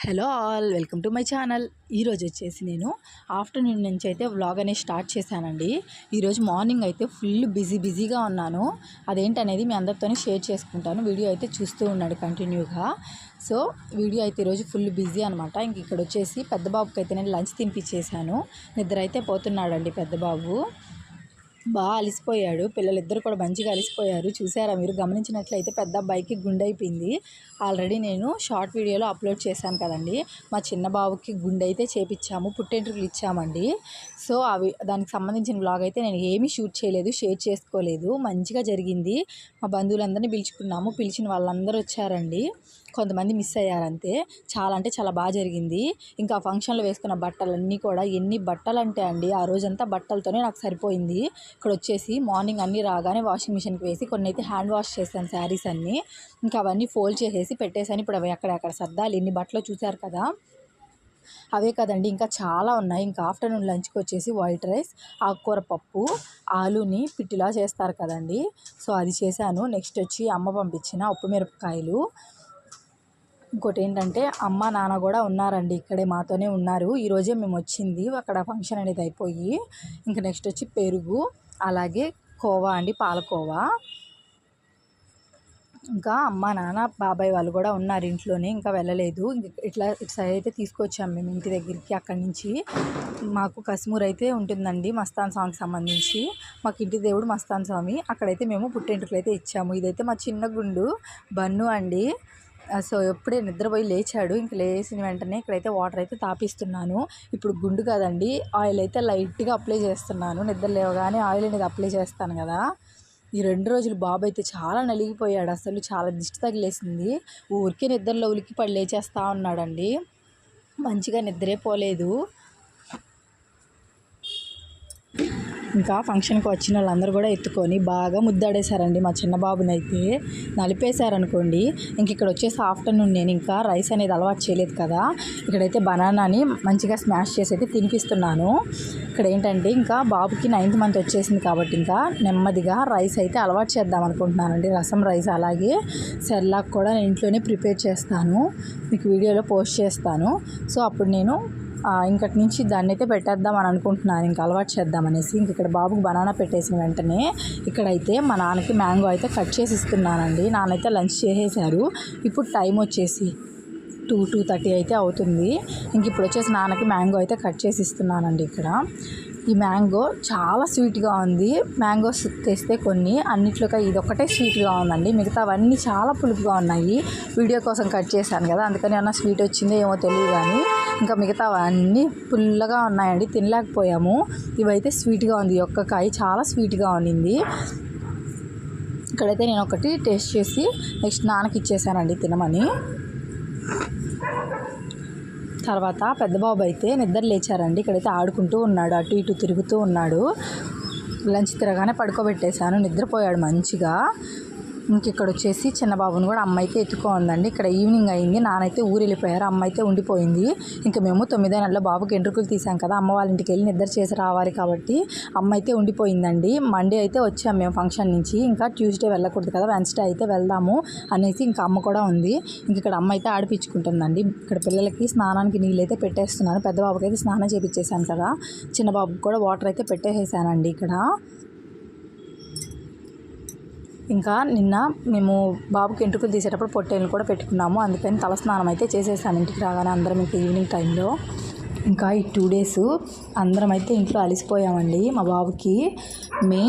Hello all, welcome to my channel. ఈరోజు వచ్చేసి నేను ఆఫ్టర్నూన్ నుంచి అయితే వ్లాగ్ అనేది స్టార్ట్ చేశానండి. ఈరోజు మార్నింగ్ అయితే ఫుల్ బిజీగా ఉన్నాను. అదేంటనేది మీ అందరితోనే షేర్ చేసుకుంటాను. వీడియో అయితే చూస్తూ ఉన్నాడు కంటిన్యూగా. సో వీడియో అయితే ఈరోజు ఫుల్ బిజీ అనమాట. ఇంక ఇక్కడ వచ్చేసి పెద్ద బాబుకి అయితే నేను లంచ్ తినిపించేశాను. నిద్ర అయితే పోతున్నాడండి పెద్ద బాబు. బాగా అలిసిపోయాడు. పిల్లలిద్దరు కూడా మంచిగా అలిసిపోయారు. చూసారా మీరు? గమనించినట్లయితే పెద్ద అబ్బాయికి గుండె అయిపోయింది. ఆల్రెడీ నేను షార్ట్ వీడియోలో అప్లోడ్ చేశాను కదండి. మా చిన్న బాబుకి గుండె అయితే చేపించాము, పుట్టెంట్రుకలు ఇచ్చామండి. సో దానికి సంబంధించిన వ్లాగ్ అయితే నేను ఏమీ షూట్ చేయలేదు, షేర్ చేసుకోలేదు. మంచిగా జరిగింది. మా బంధువులందరినీ పిలుచుకున్నాము. పిలిచిన వాళ్ళందరూ వచ్చారండి. కొంతమంది మిస్ అయ్యారంతే. చాలా అంటే చాలా బాగా జరిగింది. ఇంకా ఫంక్షన్లో వేసుకున్న బట్టలన్నీ కూడా ఎన్ని బట్టలు అంటే అండి, ఆ రోజంతా బట్టలతోనే నాకు సరిపోయింది. ఇక్కడ వచ్చేసి మార్నింగ్ అన్నీ రాగానే వాషింగ్ మిషన్కి వేసి కొన్ని అయితే హ్యాండ్ వాష్ చేశాను శారీస్ అన్నీ. ఇంకా అవన్నీ ఫోల్డ్ చేసేసి పెట్టేశాను. ఇప్పుడు అవి ఎక్కడెక్కడ సర్దాలి. ఎన్ని బట్టలు చూశారు కదా. అవే కదండి, ఇంకా చాలా ఉన్నాయి. ఇంకా ఆఫ్టర్నూన్ లంచ్కి వచ్చేసి వైట్ రైస్, ఆకుకూర పప్పు, ఆలూని పిట్టిలా చేస్తారు కదండి. సో అది చేశాను. నెక్స్ట్ వచ్చి అమ్మ పంపించిన ఉప్పు మిరపకాయలు. ఇంకోటి ఏంటంటే అమ్మ నాన్న కూడా ఉన్నారండి, ఇక్కడే మాతోనే ఉన్నారు. ఈరోజే మేము వచ్చింది అక్కడ ఫంక్షన్ అనేది అయిపోయి. ఇంకా నెక్స్ట్ వచ్చి పెరుగు, అలాగే కోవా అండి, పాలకోవా. ఇంకా అమ్మ నాన్న బాబాయ్ వాళ్ళు కూడా ఉన్నారు ఇంట్లోనే, ఇంకా వెళ్ళలేదు. ఇట్లా ఇటు సైడ్ అయితే తీసుకొచ్చాము మేము ఇంటి దగ్గరికి. అక్కడి నుంచి మాకు కశ్మూర్ అయితే ఉంటుందండి, మస్తాన్ స్వామికి సంబంధించి. మాకు ఇంటి దేవుడు మస్తాన్ స్వామి. అక్కడైతే మేము పుట్టెంటుకలు అయితే ఇచ్చాము. ఇదైతే మా చిన్న గుండు బన్ను అండి. సో ఎప్పుడే నిద్రపోయి లేచాడు. ఇంక లేచిన వెంటనే ఇక్కడైతే వాటర్ అయితే తాపిస్తున్నాను. ఇప్పుడు గుండు కదండి, ఆయిల్ అయితే లైట్గా అప్లై చేస్తున్నాను. నిద్ర లేవగానే ఆయిల్ అనేది అప్లై చేస్తాను కదా. ఈ 2 రోజులు బాబు అయితే చాలా నలిగిపోయాడు. అసలు చాలా దిష్టి తగిలేసింది. ఊరికే నిద్రలో ఉలికి పడి లేచేస్తూ ఉన్నాడండి. మంచిగా నిద్రే పోలేదు. ఇంకా ఫంక్షన్కి వచ్చిన వాళ్ళందరూ కూడా ఎత్తుకొని బాగా ముద్దాడేశారండి. మా చిన్న బాబుని అయితే నలిపేశారనుకోండి. ఇంక ఇక్కడ వచ్చేసి ఆఫ్టర్నూన్ నేను ఇంకా రైస్ అనేది అలవాటు చేయలేదు కదా. ఇక్కడైతే బనానాని మంచిగా స్మాష్ చేసి అయితే తినిపిస్తున్నాను. ఇక్కడ ఏంటంటే ఇంకా బాబుకి 9th మంత్ వచ్చేసింది కాబట్టి ఇంకా నెమ్మదిగా రైస్ అయితే అలవాటు చేద్దాం అనుకుంటున్నానండి. రసం రైస్, అలాగే సెర్లాక్ కూడా నేను ఇంట్లోనే ప్రిపేర్ చేస్తాను. మీకు వీడియోలో పోస్ట్ చేస్తాను. సో అప్పుడు నేను ఇంకటి నుంచి దాన్ని అయితే పెట్టేద్దాం అని అనుకుంటున్నాను, ఇంకా అలవాటు చేద్దామనేసి. ఇంక ఇక్కడ బాబుకి బనానా పెట్టేసిన వెంటనే ఇక్కడైతే మా నాన్నకి మ్యాంగో అయితే కట్ చేసి ఇస్తున్నానండి. నాన్నైతే లంచ్ చేసేసారు. ఇప్పుడు టైం వచ్చేసి 2:30 అయితే అవుతుంది. ఇంక ఇప్పుడు వచ్చేసి నాన్నకి మ్యాంగో అయితే కట్ చేసి ఇస్తున్నానండి. ఇక్కడ ఈ మ్యాంగో చాలా స్వీట్గా ఉంది. మ్యాంగోస్ తెస్తే కొన్ని, అన్నిట్లోకి ఇదొక్కటే స్వీట్గా ఉందండి. మిగతావన్నీ చాలా పులుపుగా ఉన్నాయి. వీడియో కోసం కట్ చేశాను కదా, అందుకని ఏమన్నా స్వీట్ వచ్చిందో ఏమో తెలియదు. కానీ ఇంకా మిగతావన్నీ పుల్లగా ఉన్నాయండి, తినలేకపోయాము. ఇవైతే స్వీట్గా ఉంది. ఒక్క కాయ చాలా స్వీట్గా ఉన్నింది. ఇక్కడైతే నేను ఒకటి టేస్ట్ చేసి నెక్స్ట్ నాన్నకి ఇచ్చేసానండి తినమని. తర్వాత పెద్ద బాబు అయితే నిద్ర లేచారండి. ఇక్కడైతే ఆడుకుంటూ ఉన్నాడు, అటు ఇటు తిరుగుతూ ఉన్నాడు. లంచ్ తిరగానే పడుకోబెట్టేశాను, నిద్రపోయాడు మంచిగా. ఇంక ఇక్కడ వచ్చేసి చిన్న బాబుని కూడా అమ్మ అయితే ఎత్తుకోందండి. ఇక్కడ ఈవినింగ్ అయింది, నానైతే ఊరు వెళ్ళిపోయారు, అమ్మ అయితే ఉండిపోయింది. ఇంకా మేము 9వ నెలలో బాబుకి ఎంట్రుకలు తీసాం కదా, అమ్మ వాళ్ళ ఇంటికి వెళ్ళి నిద్ర చేసి రావాలి కాబట్టి అమ్మ అయితే ఉండిపోయిందండి. మండే అయితే వచ్చాము మేము ఫంక్షన్ నుంచి. ఇంకా ట్యూస్డే వెళ్ళకూడదు కదా, వెన్స్డే అయితే వెళ్దాము అనేసి ఇంకా అమ్మ కూడా ఉంది. ఇంక ఇక్కడ అమ్మ అయితే ఆడిపించుకుంటుందండి. ఇక్కడ పిల్లలకి స్నానానికి నీళ్ళు అయితే పెట్టేస్తున్నాను. పెద్ద బాబుకి అయితే స్నానం చేపించేసాను కదా, చిన్న బాబుకి కూడా వాటర్ అయితే పెట్టేసేసానండి. ఇక్కడ ఇంకా నిన్న మేము బాబుకి ఎంట్రుకలు తీసేటప్పుడు పొట్టేళ్ళు కూడా పెట్టుకున్నాము. అందుకని తలస్నానం అయితే చేసేసాను ఇంటికి రాగానే అందరం. ఇంకా ఈవినింగ్ టైంలో ఇంకా ఈ 2 days అందరం అయితే ఇంట్లో అలిసిపోయామండి. మా బాబుకి మే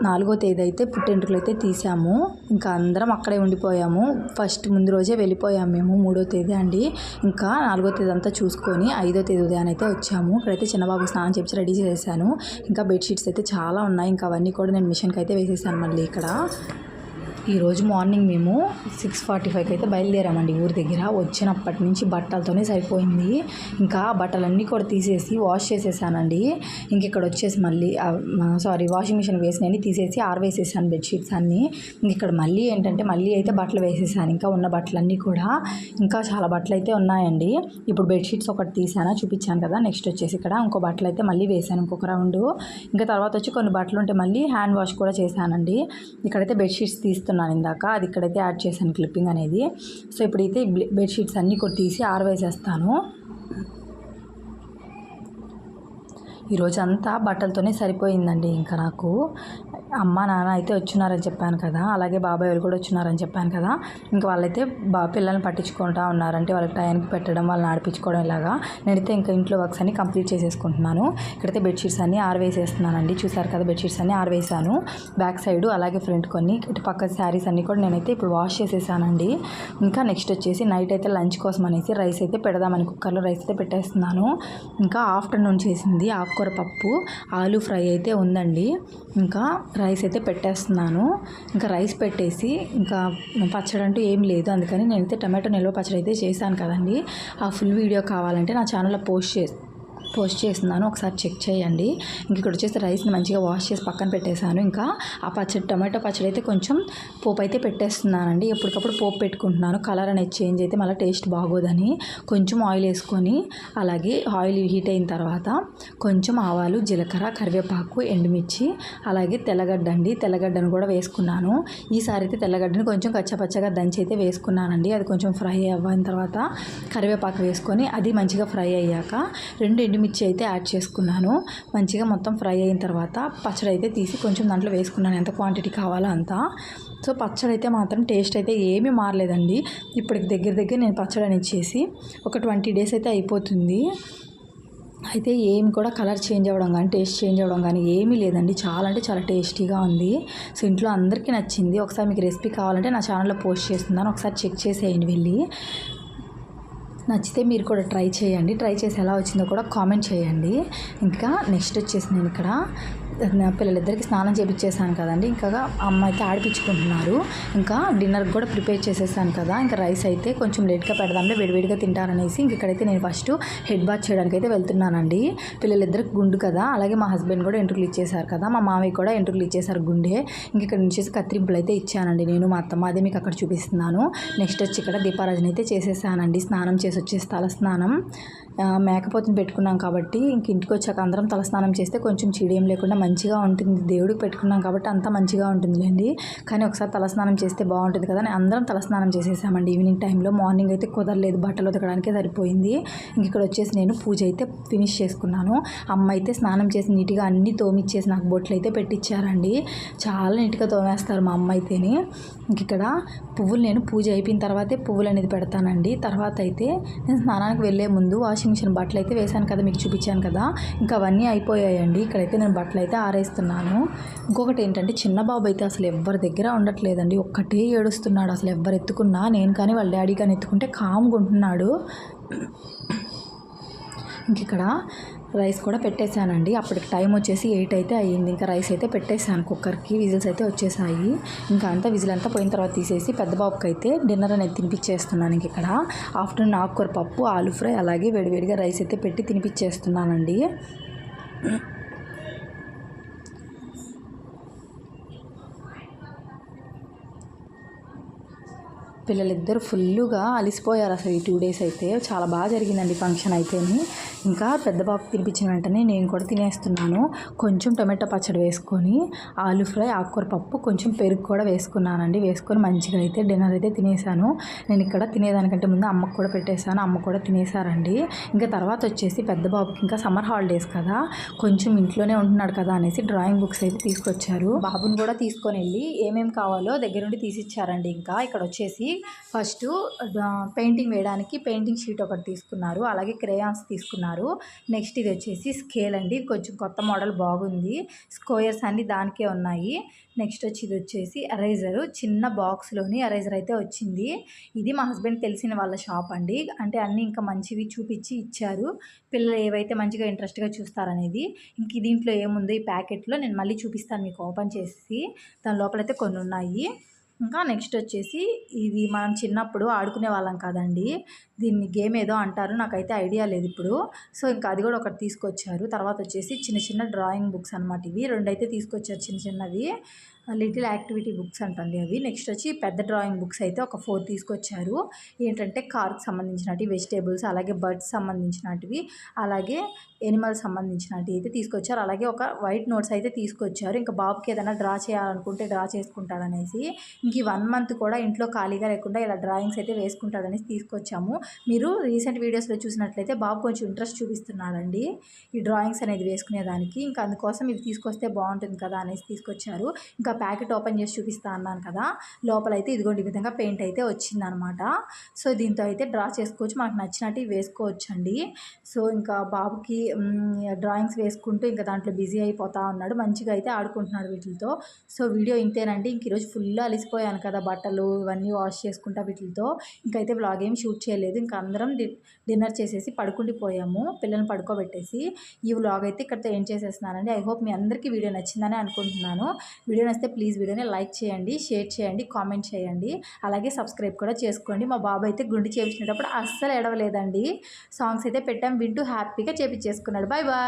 4వ తేదీ అయితే పుట్టెంట్రుకలు అయితే తీసాము. ఇంకా అందరం అక్కడే ఉండిపోయాము. ఫస్ట్ ముందు రోజే వెళ్ళిపోయాము మేము 3వ తేదీ అండి. ఇంకా 4వ తేదీ అంతా చూసుకొని 5వ తేదీ ఉదయాన్ని అయితే వచ్చాము. ఇక్కడైతే చిన్నబాబుకి స్నానం చేసి రెడీ చేశాను. ఇంకా బెడ్షీట్స్ అయితే చాలా ఉన్నాయి. ఇంకా అవన్నీ కూడా నేను మిషన్కి అయితే వేసేసాను మళ్ళీ. ఇక్కడ ఈరోజు మార్నింగ్ మేము 6:45కి అయితే బయలుదేరామండి ఊరి దగ్గర. వచ్చినప్పటి నుంచి బట్టలతోనే సరిపోయింది. ఇంకా బట్టలన్నీ కూడా తీసేసి వాష్ చేసేసానండి. ఇంక ఇక్కడ వచ్చేసి మళ్ళీ వాషింగ్ మిషన్ వేసినవి తీసేసి ఆరవేసేసాను బెడ్షీట్స్ అన్నీ. ఇంక ఇక్కడ మళ్ళీ ఏంటంటే మళ్ళీ అయితే బట్టలు వేసేసాను. ఇంకా ఉన్న బట్టలన్నీ కూడా ఇంకా చాలా బట్టలు అయితే ఉన్నాయండి. ఇప్పుడు బెడ్షీట్స్ ఒకటి తీసాను, చూపించాను కదా. నెక్స్ట్ వచ్చేసి ఇక్కడ ఇంకో బట్టలు అయితే మళ్ళీ వేసాను, ఇంకొక రౌండ్. ఇంకా తర్వాత వచ్చి కొన్ని బట్టలు ఉంటే మళ్ళీ హ్యాండ్ వాష్ కూడా చేశానండి. ఇక్కడైతే బెడ్షీట్స్ తీస్తున్నాను. చూపిస్తున్నాను ఇందాక, అది ఇక్కడైతే యాడ్ చేశాను క్లిప్పింగ్ అనేది. సో ఇప్పుడైతే బెడ్షీట్స్ అన్నీ కూడా తీసి ఆరవేసేస్తాను. ఈరోజు అంతా బట్టలతోనే సరిపోయిందండి. ఇంకా నాకు అమ్మ నాన్న అయితే వచ్చినారని చెప్పాను కదా, అలాగే బాబాయ్ వాళ్ళు కూడా వచ్చినారని చెప్పాను కదా. ఇంకా వాళ్ళైతే పిల్లల్ని పట్టించుకుంటూ ఉన్నారు. అంటే వాళ్ళకి టైంకి పెట్టడం, వాళ్ళని ఆడిపించుకోవడం ఇలాగా. నేనైతే ఇంకా ఇంట్లో వర్క్స్ అన్ని కంప్లీట్ చేసేసుకుంటున్నాను. ఇక్కడైతే బెడ్షీట్స్ అన్నీ ఆరవేసేస్తున్నానండి. చూసారు కదా, బెడ్షీట్స్ అన్నీ ఆరవేసాను. బ్యాక్ సైడ్ అలాగే ఫ్రంట్ కొన్ని, ఇటు పక్క శారీస్ అన్నీ కూడా నేనైతే ఇప్పుడు వాష్ చేసేసానండి. ఇంకా నెక్స్ట్ వచ్చేసి నైట్ అయితే లంచ్ కోసం అనేసి రైస్ అయితే పెడదామని కుక్కర్లో రైస్ అయితే పెట్టేస్తున్నాను. ఇంకా ఆఫ్టర్నూన్ చేసింది ఆకుకూర పప్పు, ఆలూ ఫ్రై అయితే ఉందండి. ఇంకా రైస్ అయితే పెట్టేస్తున్నాను. ఇంకా రైస్ పెట్టేసి ఇంకా పచ్చడి అంటూ ఏం లేదు, అందుకని నేనైతే టమాటో నిల్వ పచ్చడి అయితే చేశాను కదండి. ఆ ఫుల్ వీడియో కావాలంటే నా ఛానల్లో పోస్ట్ చేస్తున్నాను, ఒకసారి చెక్ చేయండి. ఇంక ఇక్కడ వచ్చేసి రైస్ని మంచిగా వాష్ చేసి పక్కన పెట్టేశాను. ఇంకా ఆ పచ్చడి, టమాటో పచ్చడి అయితే కొంచెం పోపు అయితే పెట్టేస్తున్నానండి. ఎప్పటికప్పుడు పోపు పెట్టుకుంటున్నాను, కలర్ అనేది చేంజ్ అయితే మళ్ళీ టేస్ట్ బాగోదని. కొంచెం ఆయిల్ వేసుకొని, అలాగే ఆయిల్ హీట్ అయిన తర్వాత కొంచెం ఆవాలు, జీలకర్ర, కరివేపాకు, ఎండుమిర్చి, అలాగే తెల్లగడ్డ అండి, తెల్లగడ్డను కూడా వేసుకున్నాను. ఈసారి అయితే తెల్లగడ్డని కొంచెం కచ్చపచ్చగా దంచి అయితే వేసుకున్నానండి. అది కొంచెం ఫ్రై అవ్వని తర్వాత కరివేపాకు వేసుకొని, అది మంచిగా ఫ్రై అయ్యాక 2 ఎండుమిర్చి అయితే యాడ్ చేసుకున్నాను. మంచిగా మొత్తం ఫ్రై అయిన తర్వాత పచ్చడి అయితే తీసి కొంచెం దాంట్లో వేసుకున్నాను, ఎంత క్వాంటిటీ కావాలో అంత. సో పచ్చడి అయితే మాత్రం టేస్ట్ అయితే ఏమీ మారలేదండి. ఇప్పటికి దగ్గర నేను పచ్చడి అనేది చేసి ఒక 20 days అయితే అయిపోతుంది. అయితే ఏమి కూడా కలర్ చేంజ్ అవ్వడం కానీ, టేస్ట్ చేంజ్ అవ్వడం కానీ ఏమీ లేదండి. చాలా అంటే చాలా టేస్టీగా ఉంది. సో ఇంట్లో అందరికీ నచ్చింది. ఒకసారి మీకు రెసిపీ కావాలంటే నా ఛానల్లో పోస్ట్ చేస్తున్నాను, ఒకసారి చెక్ చేసేయండి వెళ్ళి. నచ్చితే మీరు కూడా ట్రై చేయండి. ట్రై చేసి ఎలా వచ్చిందో కూడా కామెంట్ చేయండి. ఇంకా నెక్స్ట్ వచ్చేసి నేను ఇక్కడ పిల్లలిద్దరికి స్నానం చేయించేసాను కదండి. ఇంకా అమ్మ అయితే ఆడిపించుకుంటున్నారు. ఇంకా డిన్నర్కి కూడా ప్రిపేర్ చేసేసాను కదా. ఇంకా రైస్ అయితే కొంచెం లేట్గా పెడదాంలే, వేడివేడిగా తింటారనేసి ఇంక ఇక్కడైతే నేను ఫస్ట్ హెడ్ బాత్ చేయడానికి అయితే వెళ్తున్నానండి. పిల్లలిద్దరికి గుండు కదా, అలాగే మా హస్బెండ్ కూడా ఎంట్రుకలు ఇచ్చేసారు కదా, మా మామయ్య కూడా ఎంట్రుకలు ఇచ్చేసారు గుండె. ఇంక ఇక్కడ నుంచి కత్తిరింపులు అయితే ఇచ్చానండి నేను, మా అత్తమ్మ. అదే మీకు అక్కడ చూపిస్తున్నాను. నెక్స్ట్ వచ్చి ఇక్కడ దీపారాజన అయితే చేసేసానండి. స్నానం చేసి వచ్చేసి తలస్నానం, మేకపోతుని పెట్టుకున్నాం కాబట్టి ఇంక ఇంటికి వచ్చాక అందరం తలస్నానం చేస్తే కొంచెం చీడేం లేకుండా మంచిగా ఉంటుంది. దేవుడికి పెట్టుకున్నాం కాబట్టి అంతా మంచిగా ఉంటుందిలేండి. కానీ ఒకసారి తలస్నానం చేస్తే బాగుంటుంది కదా అని అందరం తలస్నానం చేసేసామండి ఈవినింగ్ టైంలో. మార్నింగ్ అయితే కుదరలేదు, బట్టలు ఉతకడానికే సరిపోయింది. ఇంక ఇక్కడ వచ్చేసి నేను పూజ అయితే ఫినిష్ చేసుకున్నాను. అమ్మ అయితే స్నానం చేసి నీట్గా అన్నీ తోమిచ్చేసి నాకు బొట్లు అయితే పెట్టించారండి. చాలా నీట్గా తోమేస్తారు మా అమ్మ అయితేని. ఇంక ఇక్కడ పువ్వులు నేను పూజ అయిపోయిన తర్వాతే పువ్వులు అనేది పెడతానండి. తర్వాత అయితే నేను స్నానానికి వెళ్ళే ముందు వాషింగ్ మిషన్ బట్టలు అయితే వేశాను కదా, మీకు చూపించాను కదా, ఇంకా అవన్నీ అయిపోయాయండి. ఇక్కడైతే నేను బట్టలు అయితే ఆరేస్తున్నాను. ఇంకొకటి ఏంటంటే చిన్న బాబు అయితే అసలు ఎవ్వరి దగ్గర ఉండట్లేదండి, ఒక్కటే ఏడుస్తున్నాడు. అసలు ఎవ్వరు ఎత్తుకున్నా, నేను కానీ వాళ్ళ డాడీ కానీ ఎత్తుకుంటే కామ్గా ఉంటున్నాడు. ఇంక ఇక్కడ రైస్ కూడా పెట్టేశానండి. అప్పటికి టైం వచ్చేసి 8 అయితే అయ్యింది. ఇంకా రైస్ అయితే పెట్టేశాను కుక్కర్కి, విజిల్స్ అయితే వచ్చేసాయి. ఇంకా అంతా విజిల్ అంతా పోయిన తర్వాత తీసేసి పెద్ద బాబుకి అయితే డిన్నర్ అనేది తినిపించేస్తున్నాను. ఇంక ఇక్కడ ఆఫ్టర్నూన్ ఆకుకూర పప్పు, ఆలూ ఫ్రై, అలాగే వేడివేడిగా రైస్ అయితే పెట్టి తినిపించేస్తున్నానండి. పిల్లలిద్దరూ ఫుల్లుగా అలిసిపోయారు అసలు ఈ 2 days అయితే. చాలా బాగా జరిగిందండి ఫంక్షన్ అయితేని. ఇంకా పెద్ద బాబుకి తినిపించిన వెంటనే నేను కూడా తినేస్తున్నాను. కొంచెం టొమాటో పచ్చడి వేసుకొని, ఆలూ ఫ్రై, ఆకుకూర పప్పు, కొంచెం పెరుగు కూడా వేసుకున్నానండి. వేసుకొని మంచిగా అయితే డిన్నర్ అయితే తినేసాను. నేను ఇక్కడ తినేదానికంటే ముందు అమ్మకు కూడా పెట్టేశాను, అమ్మ కూడా తినేసారండి. ఇంకా తర్వాత వచ్చేసి పెద్ద బాబుకి ఇంకా సమ్మర్ హాలిడేస్ కదా, కొంచెం ఇంట్లోనే ఉంటున్నాడు కదా అనేసి డ్రాయింగ్ బుక్స్ అయితే తీసుకొచ్చారు. బాబుని కూడా తీసుకొని వెళ్ళి ఏమేమి కావాలో దగ్గరుండి తీసిచ్చారండి. ఇంకా ఇక్కడ వచ్చేసి ఫస్ట్ పెయింటింగ్ వేయడానికి పెయింటింగ్ షీట్ ఒకటి తీసుకున్నారు, అలాగే క్రేయాన్స్ తీసుకున్నారు. నెక్స్ట్ ఇది వచ్చేసి స్కేల్ అండి, కొంచెం కొత్త మోడల్ బాగుంది. స్క్వేర్స్ అన్ని దానికే ఉన్నాయి. నెక్స్ట్ వచ్చి ఇది వచ్చేసి ఎరేజరు, చిన్న బాక్స్లోని ఎరేజర్ అయితే వచ్చింది. ఇది మా హస్బెండ్ తెలిసిన వాళ్ళ షాప్ అండి. అంటే అన్నీ ఇంకా మంచివి చూపించి ఇచ్చారు, పిల్లలు ఏవైతే మంచిగా ఇంట్రెస్ట్గా చూస్తారనేది. ఇంక దీంట్లో ఏముందో ఈ ప్యాకెట్లో నేను మళ్ళీ చూపిస్తాను మీకు ఓపెన్ చేసి. దాని లోపలైతే కొన్ని ఉన్నాయి. ఇంకా నెక్స్ట్ వచ్చేసి ఇది మనం చిన్నప్పుడు ఆడుకునే వాళ్ళం కదండి, దీన్ని గేమ్ ఏదో అంటారు, నాకైతే ఐడియా లేదు ఇప్పుడు. సో ఇంకా అది కూడా ఒకటి తీసుకొచ్చారు. తర్వాత వచ్చేసి చిన్న చిన్న డ్రాయింగ్ బుక్స్ అనమాట. ఇవి 2 అయితే తీసుకొచ్చారు చిన్న చిన్నవి. లిటిల్ యాక్టివిటీ బుక్స్ అంటండి అవి. నెక్స్ట్ వచ్చి పెద్ద డ్రాయింగ్ బుక్స్ అయితే ఒక 4 తీసుకొచ్చారు. ఏంటంటే కార్కి సంబంధించినవి, వెజిటేబుల్స్, అలాగే బర్డ్స్ సంబంధించినటివి, అలాగే ఎనిమల్స్ సంబంధించినవి అయితే తీసుకొచ్చారు. అలాగే ఒక వైట్ నోట్స్ అయితే తీసుకొచ్చారు. ఇంకా బాబుకి ఏదైనా డ్రా చేయాలనుకుంటే డ్రా చేసుకుంటాడనేసి, ఇంక ఈ 1 మంత్ కూడా ఇంట్లో ఖాళీగా లేకుండా ఇలా డ్రాయింగ్స్ అయితే వేసుకుంటాడనేసి తీసుకొచ్చాము. మీరు రీసెంట్ వీడియోస్లో చూసినట్లయితే బాబు కొంచెం ఇంట్రెస్ట్ చూపిస్తున్నాడండి ఈ డ్రాయింగ్స్ అనేది వేసుకునేదానికి. ఇంకా అందుకోసం ఇవి తీసుకొస్తే బాగుంటుంది కదా అనేసి తీసుకొచ్చారు. ఇంకా ప్యాకెట్ ఓపెన్ చేసి చూపిస్తా అన్నాను కదా, లోపలైతే ఇదిగోండి ఈ విధంగా పెయింట్ అయితే వచ్చిందనమాట. సో దీంతో అయితే డ్రా చేసుకోవచ్చు, మనకు నచ్చినట్టు వేసుకోవచ్చు అండి. సో ఇంకా బాబుకి డ్రాయింగ్స్ వేసుకుంటూ ఇంకా దాంట్లో బిజీ అయిపోతా ఉన్నాడు. మంచిగా అయితే ఆడుకుంటున్నాడు వీటితో. సో వీడియో ఇంతేనండి. ఇంక ఈరోజు ఫుల్ అలిసిపోయాను కదా, బట్టలు ఇవన్నీ వాష్ చేసుకుంటా వీటితో. ఇంకైతే వ్లాగ్ ఏం షూట్ చేయలేదు. ఇంకా అందరం డిన్నర్ చేసేసి పడుకుండిపోయాము, పిల్లల్ని పడుకోబెట్టేసి. ఈ వ్లాగ్ అయితే ఇక్కడితో ఏం చేసేస్తున్నానండి. ఐ హోప్ మీ అందరికీ వీడియో నచ్చిందని అనుకుంటున్నాను. వీడియో నచ్చితే ప్లీజ్ వీడియోని లైక్ చేయండి, షేర్ చేయండి, కామెంట్ చేయండి, అలాగే సబ్స్క్రైబ్ కూడా చేసుకోండి. మా బాబు అయితే గుండు చేయించినప్పుడు అస్సలు ఏడవలేదండి. సాంగ్స్ అయితే పెట్టాం, వింటూ హ్యాపీగా చేపించేసుకున్నాడు. Bye bye.